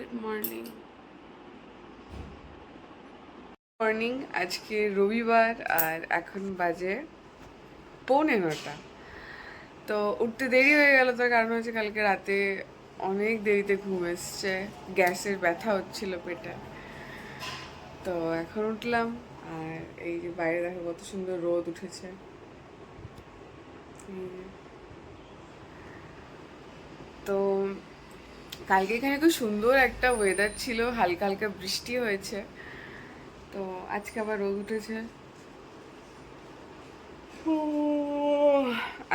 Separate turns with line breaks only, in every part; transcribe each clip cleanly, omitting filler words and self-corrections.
Good morning morning আজকে রবিবার আর এখন বাজে 9:45। তো উঠতে দেরি হয়ে গেল, তার কারণ হচ্ছে কালকে রাতে অনেক দেরিতে ঘুম এসছে, গ্যাসের ব্যথা হচ্ছিল পেটে। তো এখন উঠলাম, আর এই যে বাইরে দেখো কত সুন্দর রোদ উঠেছে। তো কালকে এখানে খুব সুন্দর একটা ওয়েদার ছিল, হালকা হালকা বৃষ্টি হয়েছে। তো আজকে আবার রোদ উঠেছে।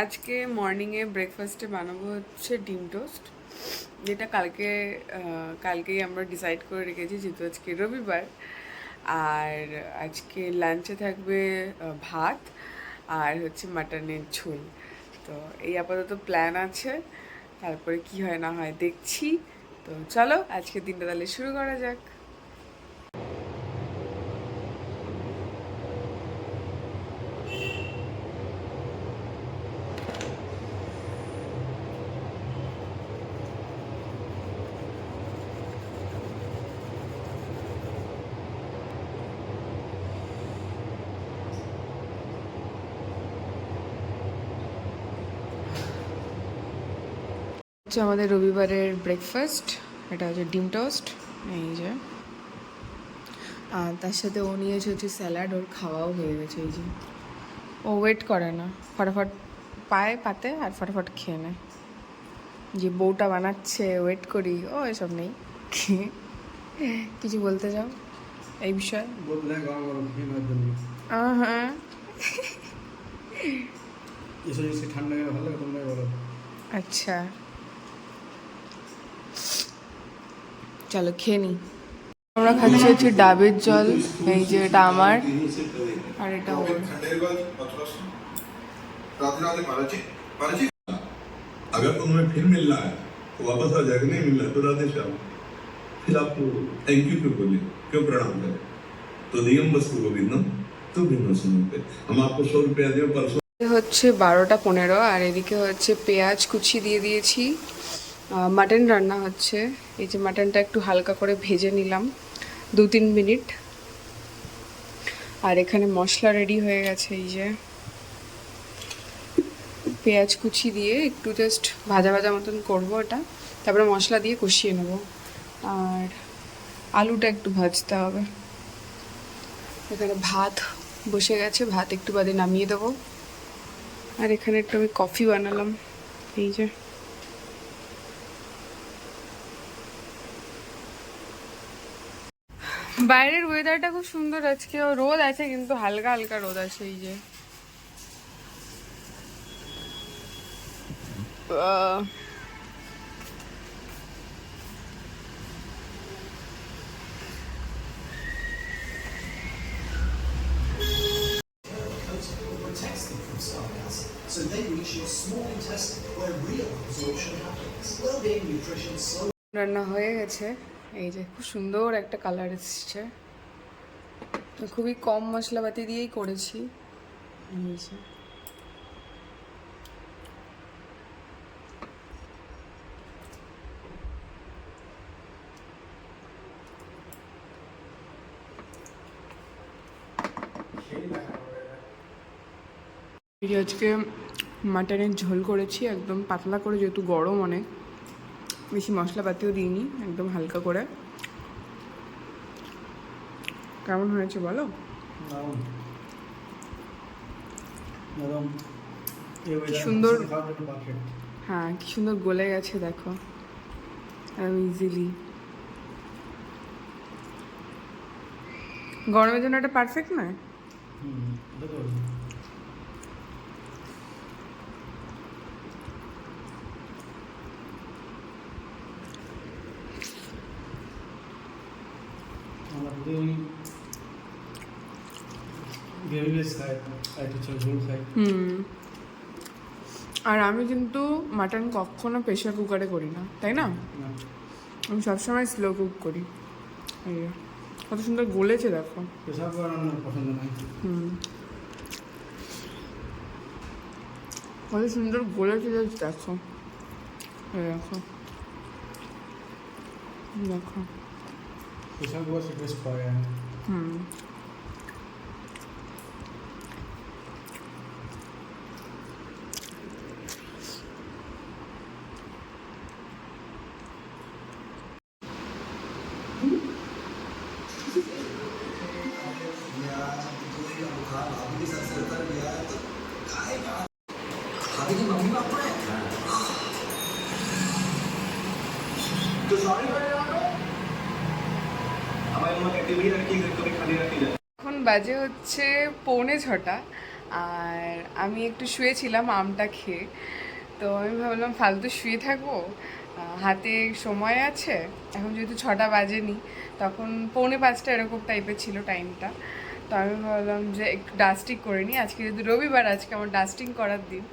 আজকে মর্নিংয়ে ব্রেকফাস্টে বানাবো হচ্ছে ডিম টোস্ট, যেটা কালকেই আমরা ডিসাইড করে রেখেছি, যেহেতু আজকে রবিবার। আর আজকে লাঞ্চে থাকবে ভাত আর হচ্ছে মাটনের ঝোল। তো এই আপাতত প্ল্যান আছে, তারপরে কি হয় না হয় দেখছি। তো চলো আজকে দিনটা তাহলে শুরু করা যাক। হচ্ছে আমাদের রবিবারের ব্রেকফাস্ট, এটা হচ্ছে ডিম টোস্ট, এই যে। আর তার সাথে ও নিয়েছে হচ্ছে স্যালাড, ওর খাওয়াও হয়ে গেছে। এই যে ও ওয়েট করে না, ফটাফট পায় পাতে আর ফটাফট খেয়ে নেয়। যে বউটা বানাচ্ছে ওয়েট করি, ও এসব নেই। কিছু বলতে চাও এই বিষয়ে? হ্যাঁ, আচ্ছা চলো খেয়ে নিই। আমরা খাচ্ছি হচ্ছে ডাবের জল, এই যে এটা আমার আর এটা ওর।
अगर तुम्हें फिर मिलना है तो वापस आ जाएगा, नहीं मिलना है तो राधे श्याम। फिर आप थैंक यू क्यों बोले, क्यों प्रणाम करें? तो नियम वस्तु गोविंदम तो भिन्न सुनते हम आपको 100 रुपया दें परसों।
হচ্ছে 12টা 15 আর এদিকে হচ্ছে পেঁয়াজ কুচি দিয়ে দিয়েছি। মাটন রান্না হচ্ছে, এই যে মাটনটা একটু হালকা করে ভেজে নিলাম 2-3 মিনিট। আর এখানে মশলা রেডি হয়ে গেছে, এই যে পেঁয়াজ কুচি দিয়ে একটু জাস্ট ভাজা ভাজা মতন করবো এটা, তারপরে মশলা দিয়ে কষিয়ে নেব। আর আলুটা একটু ভাজতে হবে। এখানে ভাত বসে গেছে, ভাত একটু বাদে নামিয়ে দেবো। আর এখানে একটু আমি কফি বানালাম, এই যে। বাইরের ওয়েদারটা খুব সুন্দর আজকে, রোদ আছে কিন্তু হালকা হালকা রোদ আছে, এই যে। So they reach your small intestine where real absorption happens. Well-being nutrition slow. রান্না হয়ে গেছে, এই যে খুব সুন্দর একটা কালার এসেছে। তো খুবই কম মশলাপাতি দিয়েই করেছি, এই যে। আজকে মাটনের ঝোল করেছি একদম পাতলা করে, যেহেতু গরম অনেক, বেশি মশলাপাতিও দিইনি, একদম হালকা করে। কেমন হয়েছে বলো? সুন্দর, হ্যাঁ কি সুন্দর গলে গেছে দেখো, ইজিলি। গরমের জন্য এটা পারফেক্ট নয়? আর আমি কিন্তু মাটন কখনো প্রেশার কুকারে করি না, তাই না? আমি সবসময় স্লো কুক করি। কত সুন্দর গলেছে দেখো। কত সুন্দর গলেছে দেখো, দেখো। দেখো
এসব বসে বেশ পাওয়া যায় না।
হুম এখন বাজে হচ্ছে 6:45 আর আমি একটু শুয়েছিলাম আমটা খেয়ে। তো আমি ভাবলাম ফালতু শুয়ে থাকবো, হাতে সময় আছে, এখন যেহেতু 6টা বাজেনি, তখন 4:45 এরকম টাইপের ছিল টাইমটা। তো আমি ভাবলাম যে একটু ডাস্টিং করে নিই, আজকে যেহেতু রবিবার, আজকে আমার ডাস্টিং করার দিন।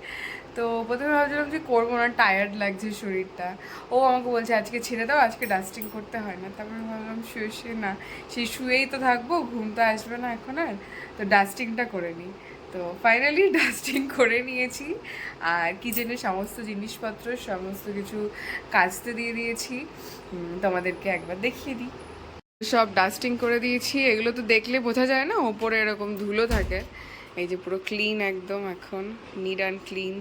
তো প্রথমে ভাবছিলাম যে করবো না, টায়ার্ড লাগছে শরীরটা। ও আমাকে বলছে আজকে ছেড়ে দাও, আজকে ডাস্টিং করতে হয় না। তারপরে ভাবলাম শুয়ে শুয়ে না, সেই শুয়েই তো থাকবো, ঘুম তো আসবে না এখন আর, তো ডাস্টিংটা করে নিই। তো ফাইনালি ডাস্টিং করে নিয়েছি, আর কিচেনের সমস্ত জিনিসপত্র সমস্ত কিছু কাচতে দিয়ে দিয়েছি। তোমাদেরকে একবার দেখিয়ে দিই। সব ডাস্টিং করে দিয়েছি। এগুলো তো দেখলে বোঝা যায় না, ওপরে এরকম ধুলো থাকে। এই যে পুরো ক্লিন একদম, এখন নিট অ্যান্ড ক্লিন।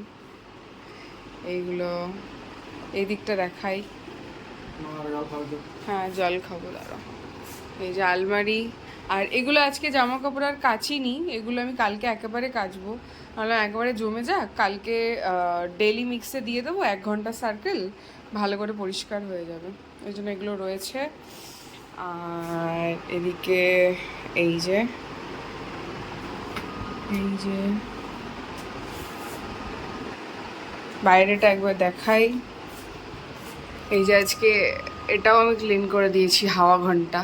এইগুলো এই দিকটা দেখাই। হ্যাঁ জল খাবো, দাঁড়া। এই যে আলমারি, আর এগুলো আজকে জামা কাপড় আর কাচিনি, এগুলো আমি কালকে একেবারে কাচবো, নাহলে একেবারে জমে যাক। কালকে ডেলি মিক্সে দিয়ে দেবো, 1 ঘন্টা সার্কেল, ভালো করে পরিষ্কার হয়ে যাবে। এই জন্য এগুলো রয়েছে। আর এদিকে এই যে বাইরেটা একবার দেখাই। এই যে আজকে এটাও আমি ক্লিন করে দিয়েছি, হাওয়া ঘন্টা।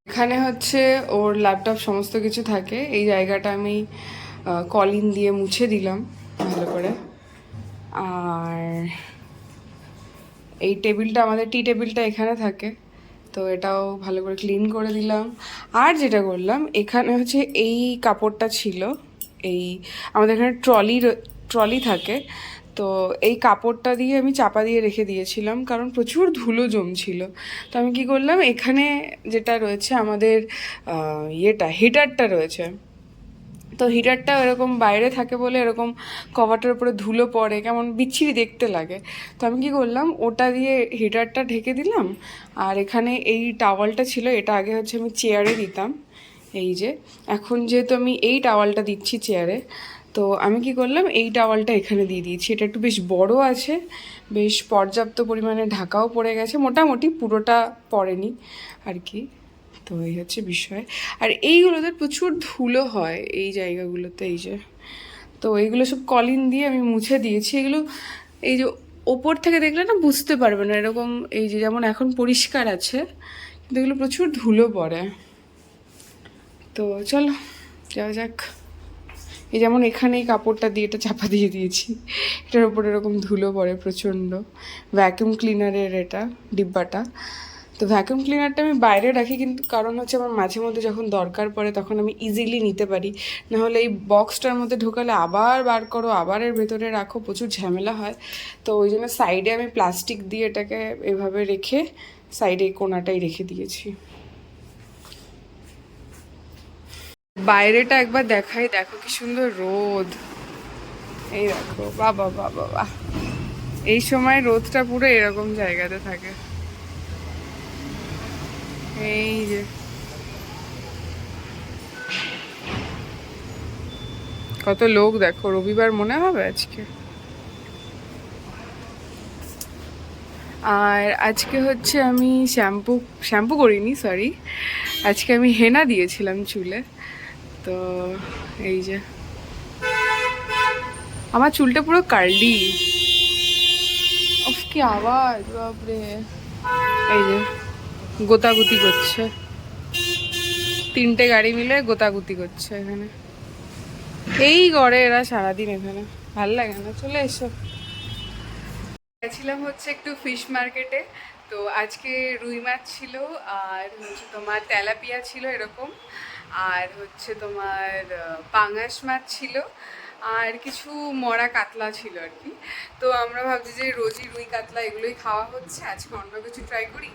এখানে হচ্ছে ওর ল্যাপটপ সমস্ত কিছু থাকে। এই জায়গাটা আমি কলিন দিয়ে মুছে দিলাম ভালো করে। আর এই টেবিলটা, আমাদের টি টেবিলটা এখানে থাকে, তো এটাও ভালো করে ক্লিন করে দিলাম। আর যেটা করলাম, এখানে হচ্ছে এই কাপড়টা ছিল, এই আমাদের এখানে ট্রলি থাকে, তো এই কাপড়টা দিয়ে আমি চাপা দিয়ে রেখে দিয়েছিলাম, কারণ প্রচুর ধুলো জমছিল। তো আমি কি করলাম, এখানে যেটা রয়েছে আমাদের হিটারটা রয়েছে, তো হিটারটা এরকম বাইরে থাকে বলে এরকম কভারটার উপরে ধুলো পড়ে, কেমন বিচ্ছিরি দেখতে লাগে। তো আমি কি করলাম, ওটা দিয়ে হিটারটা ঢেকে দিলাম। আর এখানে এই টাওয়ালটা ছিল, এটা আগে হচ্ছে আমি চেয়ারে দিতাম। এই যে এখন যেহেতু আমি এই টাওয়ালটা দিচ্ছি চেয়ারে, তো আমি কি করলাম, এই টাওয়ালটা এখানে দিয়ে দিয়েছি। এটা একটু বেশ বড় আছে, বেশ পর্যাপ্ত পরিমাণে ঢাকাও পড়ে গেছে, মোটামুটি পুরোটা পড়েনি আর কি। তো এই হচ্ছে বিষয়। আর এইগুলোতে প্রচুর ধুলো হয় এই জায়গাগুলোতে, এই যে, তো এইগুলো সব কলিন দিয়ে আমি মুছে দিয়েছি। এগুলো এই যে ওপর থেকে দেখলে না বুঝতে পারবে না এরকম, এই যে যেমন এখন পরিষ্কার আছে, কিন্তু এগুলো প্রচুর ধুলো পড়ে। তো চলো যাওয়া যাক। এই যেমন এখানে এই কাপড়টা দিয়ে এটা চাপা দিয়ে দিয়েছি, এটার উপর এরকম ধুলো পড়ে প্রচণ্ড। ভ্যাকুয়াম ক্লিনারের এটা ডিব্বাটা, তো ভ্যাকুয়াম ক্লিনারটা আমি বাইরে রাখি, কিন্তু কারণ হচ্ছে আমার মাঝে মধ্যে যখন দরকার পড়ে তখন আমি ইজিলি নিতে পারি। নাহলে এই বক্সটার মধ্যে ঢোকালে আবার বার করো, আবার এর ভেতরে রাখো, প্রচুর ঝামেলা হয়। তো ওই জন্য সাইডে আমি প্লাস্টিক দিয়ে এটাকে এভাবে রেখে সাইডে কোনাটাই রেখে দিয়েছি। বাইরেটা একবার দেখাই, দেখো কি সুন্দর রোদ। এই দেখো, বাবা বাবা বাহ, এই সময় রোদটা পুরো এরকম জায়গাতে থাকে। এই যে কত লোক দেখো, রবিবার মনে হবে আজকে। আর আজকে হচ্ছে আমি শ্যাম্পু করিনি, সরি, আজকে আমি হেনা দিয়েছিলাম চুলে। তো এই যে আমার চুলটা পুরো কার্লি। কি আওয়াজ, বাপরে। এই যে গোতাগুতি করছে, 3টে গাড়ি মিলে গোতাগুতি করছে এখানে। এই গড়ে এরা সারাদিন এখানে, ভাল লাগে না, চলে এসো। গেছিলাম হচ্ছে একটু ফিশ মার্কেটে। তো আজকে রুই মাছ ছিল, আর হচ্ছে তোমার তেলাপিয়া ছিল এরকম, আর হচ্ছে তোমার পাঙাশ মাছ ছিল, আর কিছু মরা কাতলা ছিল আর কি। তো আমরা ভাবছি যে রোজই রুই কাতলা এগুলোই খাওয়া হচ্ছে, আজকে অন্য কিছু ট্রাই করি।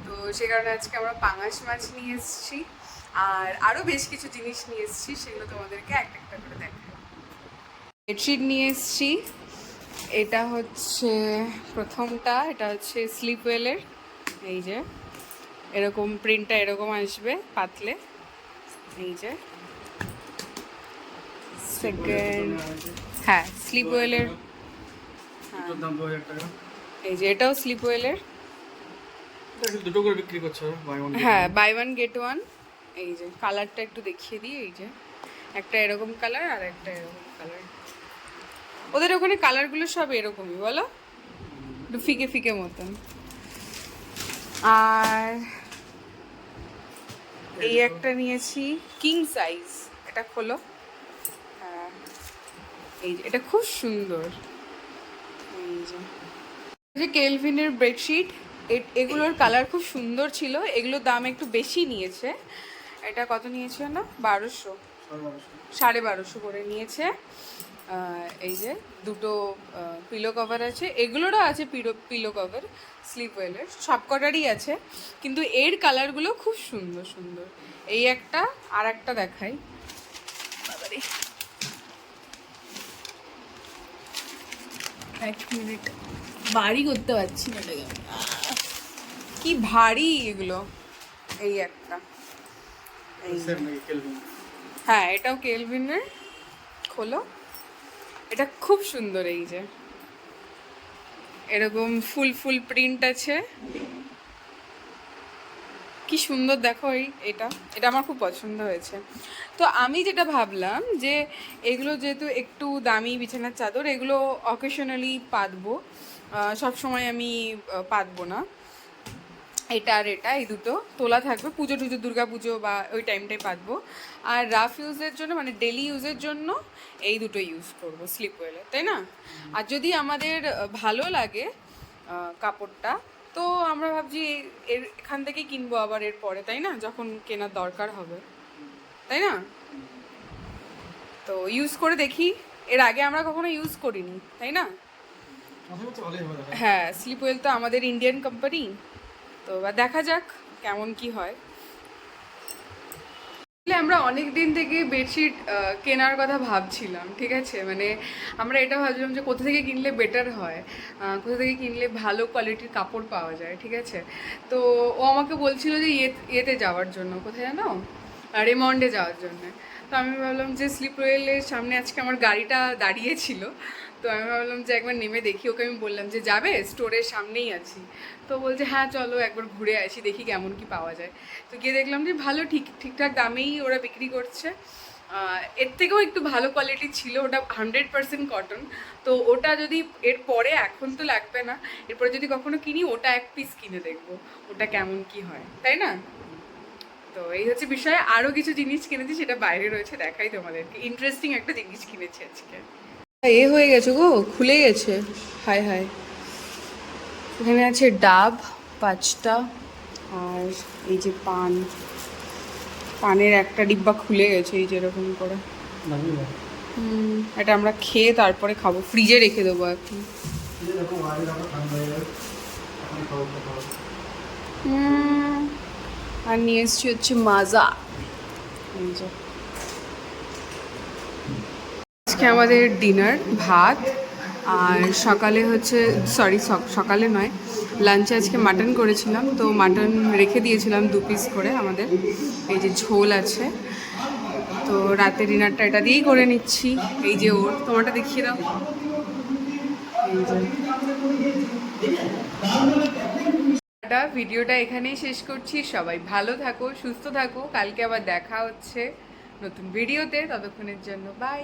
তো সে কারণে আজকে আমরা পাঙাশ মাছ নিয়ে এসেছি, আর আরও বেশ কিছু জিনিস নিয়ে এসেছি, সেগুলো তোমাদেরকে একটা একটা করে দেখাই। বেডশিট নিয়ে এসেছি। এটা হচ্ছে প্রথমটা, এটা হচ্ছে স্লিপওয়েলের। এই যে এরকম প্রিন্টটা এরকম আসবে পাতলে, এই যে। সেকেন্ড, হ্যাঁ স্লিপওয়েলের, হ্যাঁ এই যে এটাও স্লিপওয়েলের।
দুটো করে বিক্রি করছো,
হ্যাঁ বাই ওয়ান গেট ওয়ান। এই যে কালারটা একটু দেখিয়ে দিই, এই যে একটা এরকম কালার আর একটা এরকম কালার। ওদের ওখানে কালারগুলো সব এরকমই বলো, একটু ফিকে ফিকে মতন। আর এই একটা নিয়েছি কিং সাইজ, এটা খোলো। হ্যাঁ এই যে এটা খুব সুন্দর। এই যে কেলভিনের বেডশিট, এগুলোর কালার খুব সুন্দর ছিল, এগুলোর দাম একটু বেশি নিয়েছে। এটা কত নিয়েছে না, 1200, 1250 করে নিয়েছে। এই যে দুটো পিলো কভার আছে, এগুলোরও আছে পিলো কভার স্লিপওয়েলের, সবকটারই আছে, কিন্তু এর কালারগুলো খুব সুন্দর সুন্দর। এই একটা, আর একটা দেখাই, বাবারে এক মিনিট, বাড়ি করতে পারছি না, কি ভারী এগুলো। এই একটা, হ্যাঁ এটাও কেলভিনের, খোলো। এটা খুব সুন্দর, এই যে এরকম ফুল ফুল প্রিন্ট আছে, কি সুন্দর দেখো। এটা এটা আমার খুব পছন্দ হয়েছে। তো আমি যেটা ভাবলাম যে এগুলো যেহেতু একটু দামি বিছানার চাদর, এগুলো অকেশনালি পাতবো, সবসময় আমি পাতবো না। এটা আর এটা, এই দুটো তোলা থাকবে, পুজো টুজো, দুর্গা পুজো বা ওই টাইমটাই পাতবো। আর রাফ ইউজের জন্য, মানে ডেলি ইউজের জন্য এই দুটো ইউজ করবো স্লিপওয়েলে, তাই না? আর যদি আমাদের ভালো লাগে কাপড়টা, তো আমরা ভাবছি এখান থেকেই কিনবো আবার এর পরে, তাই না, যখন কেনার দরকার হবে, তাই না? তো ইউজ করে দেখি, এর আগে আমরা কখনো ইউজ করিনি, তাই না? হ্যাঁ স্লিপওয়েল তো আমাদের ইন্ডিয়ান কোম্পানি, তো এবার দেখা যাক কেমন কি হয়। আমরা অনেক দিন থেকে বেডশিট কেনার কথা ভাবছিলাম, ঠিক আছে, মানে আমরা এটা ভাবছিলাম যে কোথা থেকে কিনলে বেটার হয়, কোথা থেকে কিনলে ভালো কোয়ালিটির কাপড় পাওয়া যায়, ঠিক আছে। তো ও আমাকে বলছিল যে ইয়েতে যাওয়ার জন্য, কোথায় জানো, রেমন্ডে যাওয়ার জন্য। তো আমি ভাবলাম যে স্লিপওয়েলের সামনে আজকে আমার গাড়িটা দাঁড়িয়েছিল, তো আমি ভাবলাম যে একবার নেমে দেখি। ওকে আমি বললাম যে যাবে, স্টোরের সামনেই আছি। তো বলছে হ্যাঁ চলো একবার ঘুরে আসি, দেখি কেমন কি পাওয়া যায়। তো গিয়ে দেখলাম যে ভালো, ঠিকঠাক দামেই ওরা বিক্রি করছে। এর থেকেও একটু ভালো কোয়ালিটি ছিল, ওটা 100% কটন। তো ওটা যদি এর পরে, এখন তো লাগবে না, এরপরে যদি কখনো কিনি, ওটা এক পিস কিনে দেখবো ওটা কেমন কি হয়, তাই না? তো এই হচ্ছে বিষয়। আরও কিছু জিনিস কিনেছি, সেটা বাইরে রয়েছে, দেখাই তোমাদেরকে। ইন্টারেস্টিং একটা জিনিস কিনেছি আজকে। এ হয়ে গেছে গো, খুলে গেছে, হায় হায়। এখানে আছে ডাব 5টা, আর এই যে পানের একটা ডিব্বা খুলে গেছে, এই যে এরকম করে। এটা আমরা খেয়ে তারপরে খাবো, ফ্রিজে রেখে দেবো এখন। আর নিয়ে এসছি হচ্ছে মাজা। আজকে আমাদের ডিনার ভাত, আর সকালে হচ্ছে, সরি সকালে নয়, লাঞ্চে আজকে মাটন করেছিলাম, তো মাটন রেখে দিয়েছিলাম 2 পিস করে আমাদের। এই যে ঝোল আছে, তো রাতে ডিনারটা এটা দিয়েই করে নিচ্ছি। এই যে ওর, তোমারটা দেখিয়ে দাও। এই যে ভিডিওটা এখানেই শেষ করছি। সবাই ভালো থাকো, সুস্থ থাকো। কালকে আবার দেখা হচ্ছে নতুন ভিডিওতে। ততক্ষণের জন্য বাই।